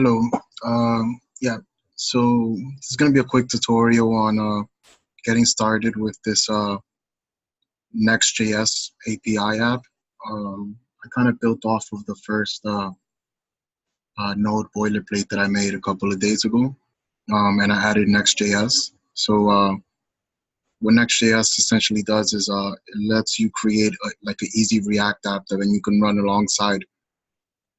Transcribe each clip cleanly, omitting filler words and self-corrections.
Hello. Yeah, so this is going to be a quick tutorial on getting started with this Next.js API app. I kind of built off of the first Node boilerplate that I made a couple of days ago, and I added Next.js. So what Next.js essentially does is it lets you create like an easy React app that then you can run alongside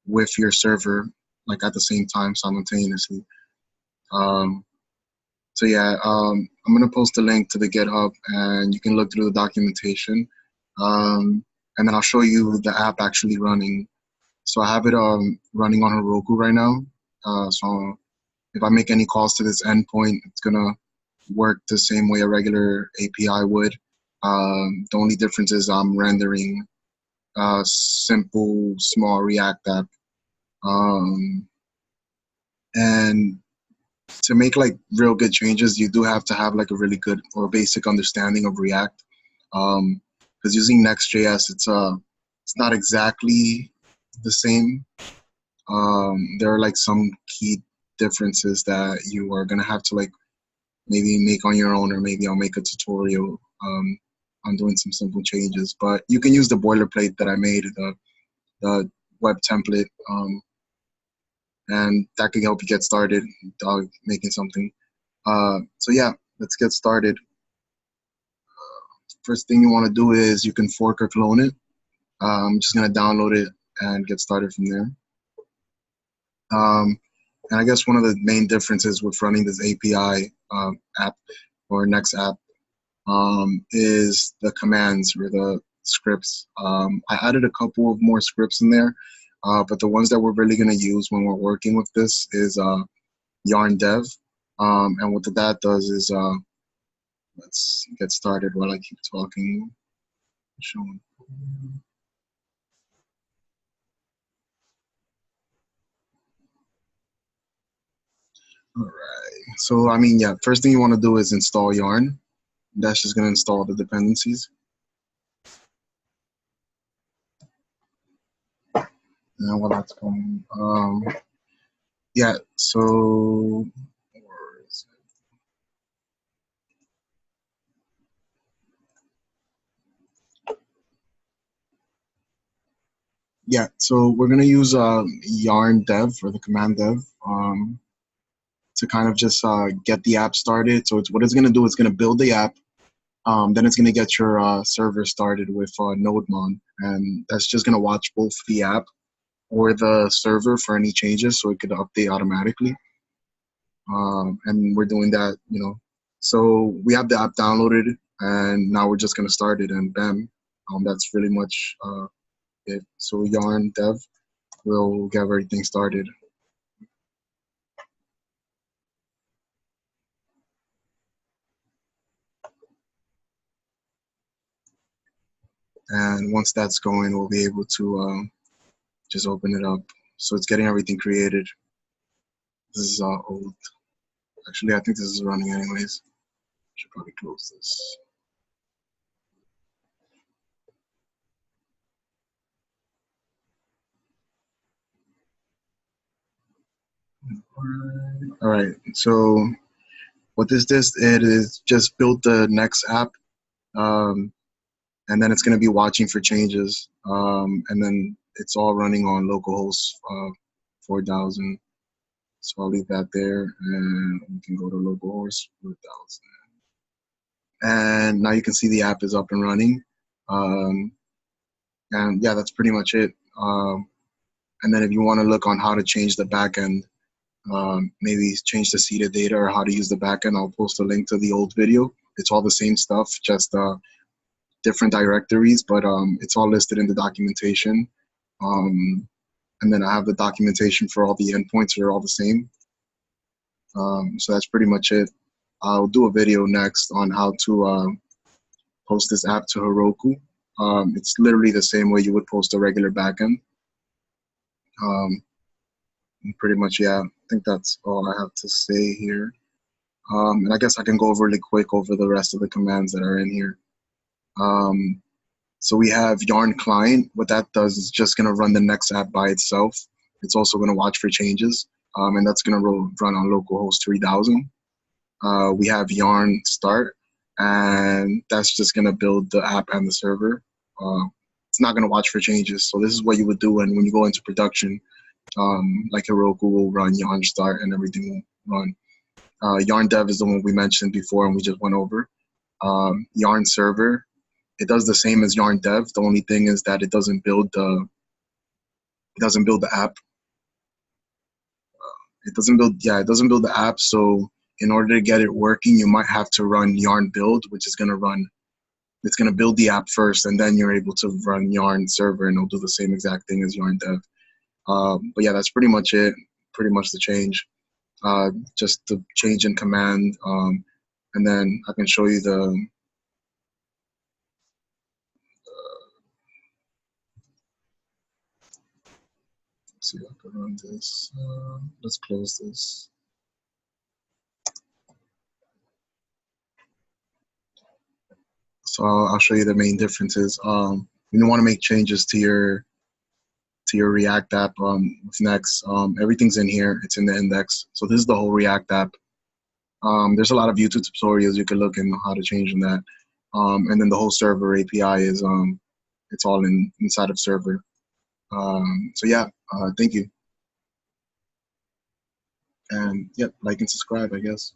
with your server, like at the same time simultaneously. Um, So yeah, I'm gonna post a link to the GitHub, and you can look through the documentation, and then I'll show you the app actually running. So I have it running on Heroku right now. So if I make any calls to this endpoint, it's gonna work the same way a regular API would. The only difference is I'm rendering a simple, small React app, um, and to make like real good changes, you do have to have like a really good or basic understanding of React. Because using Next.js, it's not exactly the same. There are like some key differences that you are gonna have to like maybe make on your own, or maybe I'll make a tutorial on doing some simple changes. But you can use the boilerplate that I made, the web template, and that could help you get started making something. So yeah, let's get started. First thing you want to do is you can fork or clone it. I'm just going to download it and get started from there. And I guess one of the main differences with running this API app or Next app is the commands or the scripts. I added a couple of more scripts in there, but the ones that we're really going to use when we're working with this is yarn dev. And what that does is let's get started while I keep talking. Showing. All right. So, I mean, yeah, first thing you want to do is install yarn. That's just going to install the dependencies. And while that's going, yeah, so where is it? Yeah, so we're going to use yarn dev or the command dev to kind of just get the app started. So what it's going to do, it's going to build the app. Then it's going to get your server started with NodeMon, and that's just going to watch both the app or the server for any changes, so it could update automatically. And we're doing that, you know. So we have the app downloaded, and now we're just going to start it, and bam, that's really much it. So yarn dev will get everything started. And once that's going, we'll be able to just open it up. So it's getting everything created. This is old. Actually, I think this is running anyways. Should probably close this. All right. So what it is just built the Next app, and then it's going to be watching for changes, and then it's all running on localhost 4000. So I'll leave that there, and we can go to localhost 4000. And now you can see the app is up and running. And yeah, that's pretty much it. And then if you want to look on how to change the backend, maybe change the seeded data or how to use the backend, I'll post a link to the old video. It's all the same stuff, just different directories, but it's all listed in the documentation. And then I have the documentation for all the endpoints are all the same. So that's pretty much it. I'll do a video next on how to post this app to Heroku. It's literally the same way you would post a regular backend. Pretty much, yeah, I think that's all I have to say here. And I guess I can go over really quick over the rest of the commands that are in here. So we have yarn client. What that does is just going to run the Next app by itself. It's also going to watch for changes. and that's going to run on localhost 3000. We have yarn start, and that's just going to build the app and the server. It's not going to watch for changes. So this is what you would do when you go into production. Like Heroku will run yarn start and everything will run. Yarn dev is the one we mentioned before and we just went over. Yarn server, it does the same as yarn dev. The only thing is that it doesn't build the app. It doesn't build the app. So in order to get it working, you might have to run yarn build, which is going to build the app first, and then you're able to run yarn server, and it'll do the same exact thing as yarn dev. But yeah, that's pretty much it. Pretty much the change. Just the change in command, and then I can show you the. Let's see if I can run this. Let's close this. So I'll show you the main differences. When you want to make changes to your React app with Next, everything's in here. It's in the index. So this is the whole React app. There's a lot of YouTube tutorials you can look in how to change in that. And then the whole server API is it's all inside of server. So yeah, thank you. And yep, like and subscribe, I guess.